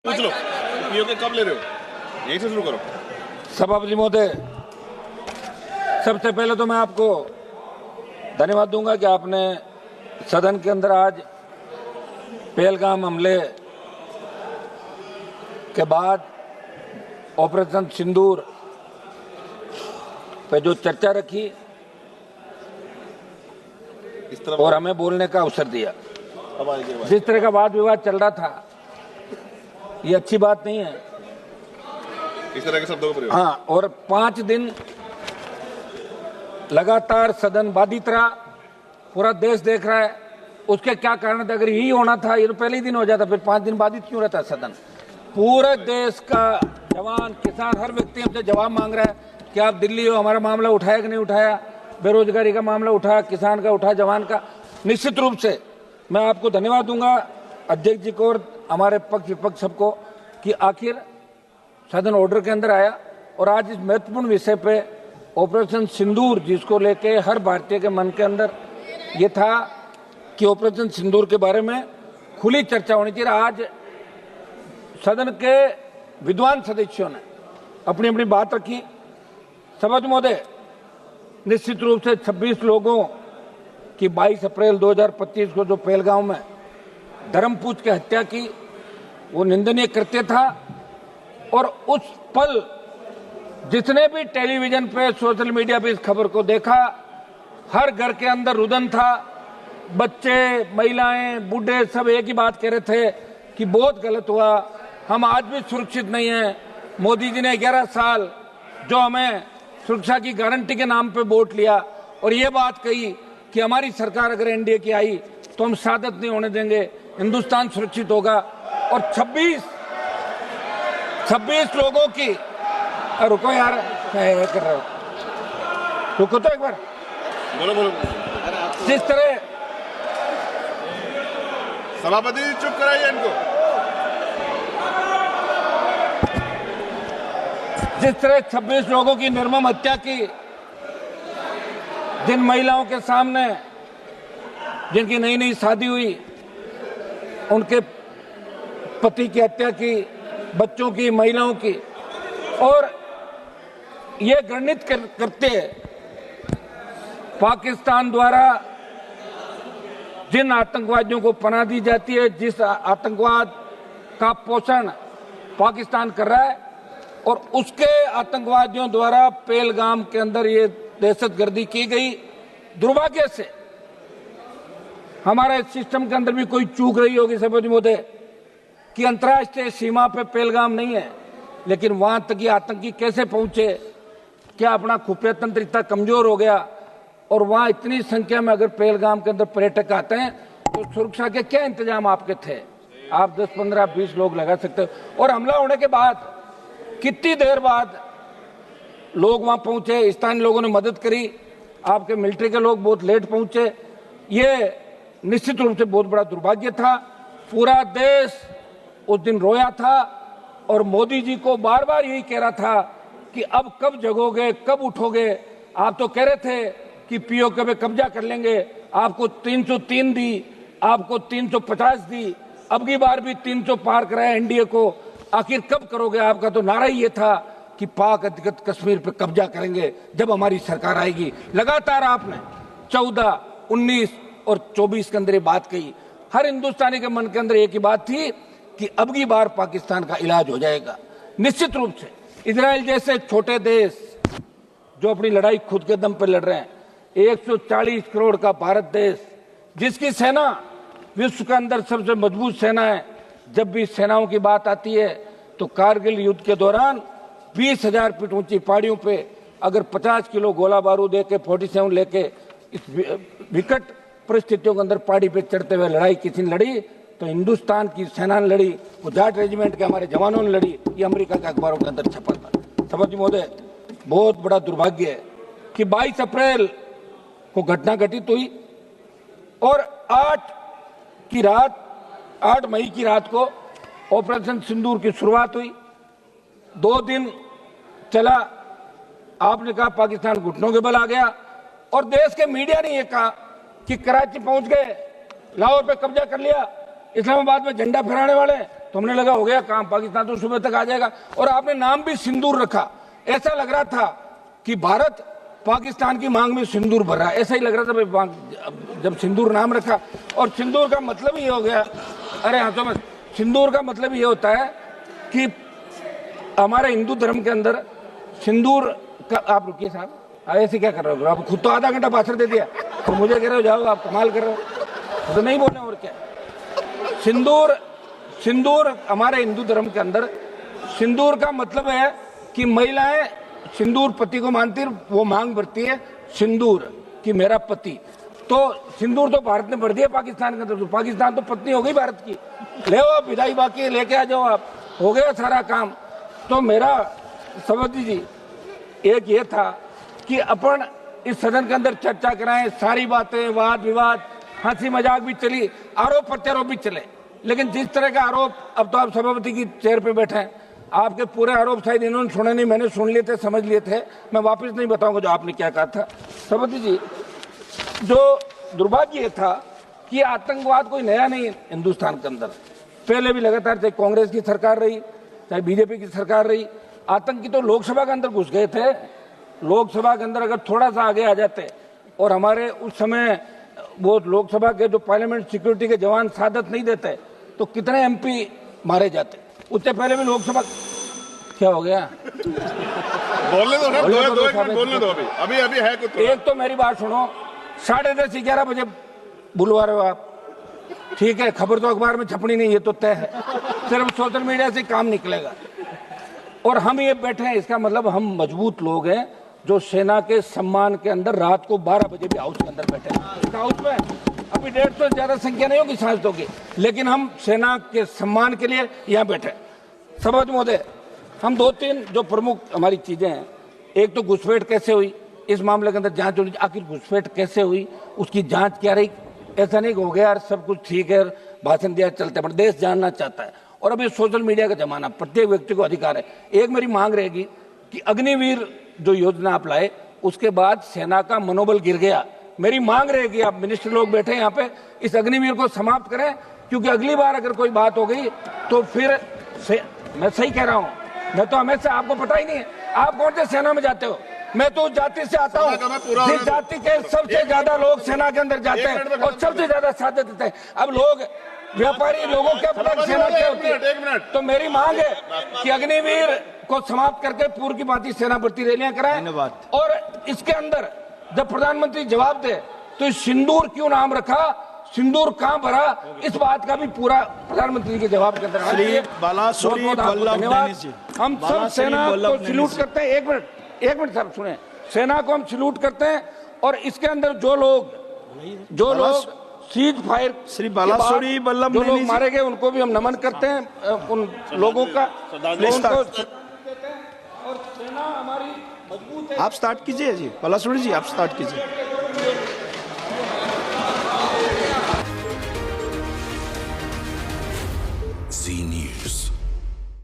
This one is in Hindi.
पूछ लो पीओके कब ले रहे हो, यहीं से शुरू करो। सभापति महोदय, सबसे पहले तो मैं आपको धन्यवाद दूंगा कि आपने सदन के अंदर आज पहलगाम हमले के बाद ऑपरेशन सिंदूर पे जो चर्चा रखी इस तरह और हमें बोलने का अवसर दिया। अब आगे की बात। जिस तरह का वाद विवाद चल रहा था, ये अच्छी बात नहीं है। इस तरह के शब्दों का प्रयोग। हाँ, और 5 दिन लगातार सदन बाधित रहा, पूरा देश देख रहा है। उसके क्या कारण थे? अगर यही होना था ये तो पहले ही दिन हो जाता, फिर 5 दिन बाधित क्यों रहता सदन? पूरे देश का जवान, किसान, हर व्यक्ति हमसे जवाब मांग रहा है कि आप दिल्ली हो, हमारा मामला उठाया कि नहीं उठाया, बेरोजगारी का मामला उठाया, किसान का उठा, जवान का। निश्चित रूप से मैं आपको धन्यवाद दूंगा, अध्यक्ष जी को और हमारे पक्ष विपक्ष सबको, कि आखिर सदन ऑर्डर के अंदर आया और आज इस महत्वपूर्ण विषय पे ऑपरेशन सिंदूर, जिसको लेके हर भारतीय के मन के अंदर ये था कि ऑपरेशन सिंदूर के बारे में खुली चर्चा होनी चाहिए। आज सदन के विद्वान सदस्यों ने अपनी अपनी बात रखी। सभापति महोदय, निश्चित रूप से 26 लोगों की 22 अप्रैल 2025 को जो पहलगाम में धर्मपूछ के हत्या की, वो निंदनीय कृत्य था। और उस पल जिसने भी टेलीविजन पे, सोशल मीडिया पे इस खबर को देखा, हर घर के अंदर रुदन था। बच्चे, महिलाएं, बूढ़े सब एक ही बात कह रहे थे कि बहुत गलत हुआ, हम आज भी सुरक्षित नहीं हैं। मोदी जी ने 11 साल जो हमें सुरक्षा की गारंटी के नाम पे वोट लिया और ये बात कही कि हमारी सरकार अगर एनडीए की आई तो हम शहादत नहीं होने देंगे, हिंदुस्तान सुरक्षित होगा। और 26 लोगों की, रुको यार, क्या कर रहे हो, रुको तो एक बार। बोलो बोलो। जिस तरह सभापति जी चुप कराइए इनको। जिस तरह 26 लोगों की निर्मम हत्या की, जिन महिलाओं के सामने, जिनकी नई नई शादी हुई, उनके पति की हत्या की, बच्चों की, महिलाओं की, और ये घृणित करते पाकिस्तान द्वारा जिन आतंकवादियों को पनाह दी जाती है, जिस आतंकवाद का पोषण पाकिस्तान कर रहा है, और उसके आतंकवादियों द्वारा पहलगाम के अंदर ये दहशतगर्दी की गई। दुर्भाग्य से हमारे सिस्टम के अंदर भी कोई चूक रही होगी सभापति महोदय, कि अंतर्राष्ट्रीय सीमा पे पहलगाम नहीं है, लेकिन वहां तक ये आतंकी कैसे पहुंचे? क्या अपना खुफिया तंत्र इतना कमजोर हो गया? और वहां इतनी संख्या में अगर पहलगाम के अंदर पर्यटक आते हैं तो सुरक्षा के क्या इंतजाम आपके थे? आप 10, 15, 20 लोग लगा सकते हो। और हमला होने के बाद कितनी देर बाद लोग वहां पहुंचे, स्थानीय लोगों ने मदद करी, आपके मिलिट्री के लोग बहुत लेट पहुंचे। ये निश्चित रूप से बहुत बड़ा दुर्भाग्य था। पूरा देश उस दिन रोया था और मोदी जी को बार बार यही कह रहा था कि अब कब जगोगे, कब उठोगे? आप तो कह रहे थे कि पीओके पे कब्जा कर लेंगे, आपको 303 दी, आपको 350 दी, अब की बार भी 300 पार कराया एनडीए को। आखिर कब करोगे? आपका तो नारा ही ये था कि पाक अधिकृत कश्मीर पे कब्जा करेंगे जब हमारी सरकार आएगी। लगातार आपने 14, 19 और 24 के अंदर ये बात कही। हर हिंदुस्तानी के मन के अंदर एक ही बात थी कि अब की बार पाकिस्तान का इलाज हो जाएगा। निश्चित रूप से इजराइल जैसे छोटे देश जो अपनी लड़ाई खुद के दम पर लड़ रहे हैं, 140 करोड़ का भारत देश, जिसकी सेना विश्व के अंदर सबसे मजबूत सेना है। जब भी सेनाओं की बात आती है तो कारगिल युद्ध के दौरान 20,000 फीट ऊंची पहाड़ियों पे अगर 50 किलो गोला बारूद लेके, 47 लेके, इस विकट परिस्थितियों के अंदर पहाड़ी पे चढ़ते हुए लड़ाई किसी ने लड़ी तो हिंदुस्तान की सेना ने लड़ी, वो जाट रेजिमेंट के हमारे जवानों ने लड़ी। ये अमेरिका के अखबारों के अंदर छपा था। सभापति महोदय, बहुत बड़ा दुर्भाग्य है कि 22 अप्रैल को घटना घटित हुई और 8 मई की रात को ऑपरेशन सिंदूर की शुरुआत हुई। 2 दिन चला। आपने कहा पाकिस्तान घुटनों के बल आ गया और देश के मीडिया ने यह कहा कि कराची पहुंच गए, लाहौर पे कब्जा कर लिया, इस्लामाबाद में झंडा फहराने वाले तो हमने लगा हो गया काम, पाकिस्तान तो सुबह तक आ जाएगा। और आपने नाम भी सिंदूर रखा, ऐसा लग रहा था कि भारत पाकिस्तान की मांग में सिंदूर भर रहा है, ऐसा ही लग रहा था भाई जब सिंदूर नाम रखा। और सिंदूर का मतलब ये हो गया, अरे हाँ तो मत, सिंदूर का मतलब ये होता है कि हमारे हिंदू धर्म के अंदर सिंदूर का, आप रुकिए साहब, ऐसे क्या कर रहे हो आप? खुद तो आधा घंटा भाषण दे दिया तो मुझे कह रहे हो जाओ, आप कमाल कर रहे हो, तो नहीं बोले और क्या। सिंदूर हमारे हिंदू धर्म के अंदर सिंदूर का मतलब है कि महिलाएं सिंदूर पति को मानती, वो मांग भरती है सिंदूर कि मेरा पति। तो सिंदूर तो भारत ने भर दिया पाकिस्तान के अंदर, तो पाकिस्तान तो पत्नी हो गई भारत की। ले आओ विदाई बाकी लेके आ जाओ, आप हो गया सारा काम। तो मेरा सभापति जी एक ये था कि अपन इस सदन के अंदर चर्चा कराएं, सारी बातें, वाद विवाद, हंसी मजाक भी चली, आरोप प्रत्यारोप भी चले, लेकिन जिस तरह का आरोप, अब तो आप सभापति की चेयर पे बैठे हैं, आपके पूरे आरोप शायद इन्होंने सुने नहीं, मैंने सुन लिए थे, समझ लिए थे, मैं वापस नहीं बताऊंगा जो आपने क्या कहा था। सभापति जी, जो दुर्भाग्य था कि आतंकवाद कोई नया नहीं हिंदुस्तान के अंदर, पहले भी लगातार चाहे कांग्रेस की सरकार रही चाहे बीजेपी की सरकार रही, आतंकी तो लोकसभा के अंदर घुस गए थे। लोकसभा के अंदर अगर थोड़ा सा आगे आ जाते और हमारे उस समय वो लोकसभा के जो पार्लियामेंट सिक्योरिटी के जवान सादत नहीं देते तो कितने एमपी मारे जाते। उससे पहले भी लोकसभा, क्या हो गया? बोलने दो, दो एक मिनट बोलने दो, अभी अभी है कुछ। एक तो मेरी बात सुनो, 10:30 11 बजे बुलवा रहे हो आप, ठीक है, खबर तो अखबार में छपनी नहीं, ये तो तय है, सिर्फ सोशल मीडिया से काम निकलेगा। और हम ये बैठे हैं, इसका मतलब हम मजबूत लोग हैं जो सेना के सम्मान के अंदर रात को 12 बजे भी हाउस के अंदर बैठे हैं। हाउस में अभी 150 से ज्यादा संख्या नहीं होगी सांसदों की, लेकिन हम सेना के सम्मान के लिए यहाँ बैठे। सभापति महोदय, हम 2-3 जो प्रमुख हमारी चीजें हैं, एक तो घुसपैठ कैसे हुई, इस मामले के अंदर जांच होनी, आखिर घुसपैठ कैसे हुई, उसकी जांच क्या रही। ऐसा नहीं हो गया यार सब कुछ ठीक है, भाषण दिया चलते, पर देश जानना चाहता है। और अभी सोशल मीडिया का जमाना, प्रत्येक व्यक्ति को अधिकार है। एक मेरी मांग रहेगी कि अग्निवीर जो योजना आप लाए, उसके बाद सेना का मनोबल गिर गया। मेरी मांग रहेगी, आप मिनिस्टर लोग बैठे यहाँ पे, इस अग्निवीर को समाप्त करें, क्योंकि अगली बार अगर कोई बात हो गई तो फिर मैं सही कह रहा हूँ, मैं तो हमेशा, आपको पता ही नहीं है आप कौन से सेना में जाते हो, मैं तो जाति से आता हूँ, जिस जाति के सबसे ज्यादा लोग सेना के अंदर जाते हैं और सबसे ज्यादा साथ देते हैं। अब लोग व्यापारी लोगों के पता सेना क्या होती है। तो मेरी मांग है कि अग्निवीर को समाप्त करके पूर्व की भांति सेना भर्ती रैलियां कराएं। और इसके अंदर जब प्रधानमंत्री जवाब दे तो सिंदूर क्यों नाम रखा, सिंदूर कहां भरा, इस बात का भी पूरा प्रधानमंत्री के जवाब के अंदर। धन्यवाद। हम सब सेना को सैल्यूट करते हैं। एक मिनट साहब सुने, सेना को हम सैल्यूट करते हैं और इसके अंदर जो लोग सीज फायर श्री बालासुरी वल्लभ जो लोग मारे गए उनको भी हम नमन करते हैं, उन लोगों का और सेना हमारी मजबूत है। आप स्टार्ट कीजिए जी, बालासुरी जी आप स्टार्ट कीजिए। Z News.